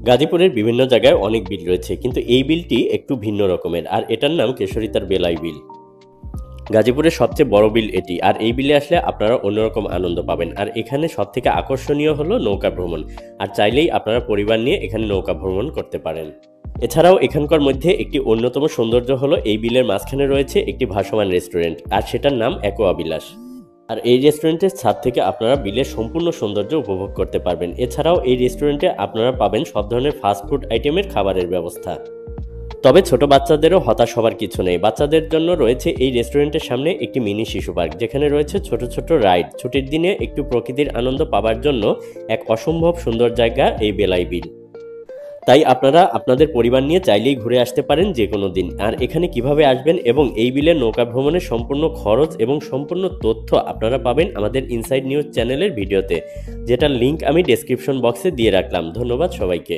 গাজীপুরের বিভিন্ন জায়গায় অনেক বিল রয়েছে, কিন্তু এই বিলটি একটু ভিন্ন রকমের, আর এটার নাম কেশরীতার বেলাই বিল। গাজীপুরের সবচেয়ে বড় বিল এটি, আর এই বিলে আসলে আপনারা অন্যরকম আনন্দ পাবেন। আর এখানে সবথেকে আকর্ষণীয় হলো নৌকা ভ্রমণ, আর চাইলেই আপনারা পরিবার নিয়ে এখানে নৌকা ভ্রমণ করতে পারেন। এছাড়াও এখানকার মধ্যে একটি অন্যতম সৌন্দর্য হলো এই বিলের মাঝখানে রয়েছে একটি ভাসমান রেস্টুরেন্ট, আর সেটার নাম অ্যাকোয়া বিলাস। আর এই রেস্টুরেন্টের ছাদ থেকে আপনারা বিলের সম্পূর্ণ সৌন্দর্য উপভোগ করতে পারবেন। এছাড়াও এই রেস্টুরেন্টে আপনারা পাবেন সব ধরনের ফাস্টফুড আইটেমের খাবারের ব্যবস্থা। তবে ছোট বাচ্চাদেরও হতাশ হবার কিছু নেই। বাচ্চাদের জন্য রয়েছে এই রেস্টুরেন্টের সামনে একটি মিনি শিশু পার্ক, যেখানে রয়েছে ছোট ছোট রাইড। ছুটির দিনে একটু প্রকৃতির আনন্দ পাবার জন্য এক অসম্ভব সুন্দর জায়গা এই বেলাই বিল। তাই আপনারা আপনাদের পরিবার নিয়ে চাইলেই ঘুরে আসতে পারেন যে কোনো দিন। আর এখানে কিভাবে আসবেন এবং এই বিলের নৌকা ভ্রমণের সম্পূর্ণ খরচ এবং সম্পূর্ণ তথ্য আপনারা পাবেন আমাদের ইনসাইড নিউজ চ্যানেলের ভিডিওতে, যেটার লিঙ্ক আমি ডেসক্রিপশন বক্সে দিয়ে রাখলাম। ধন্যবাদ সবাইকে।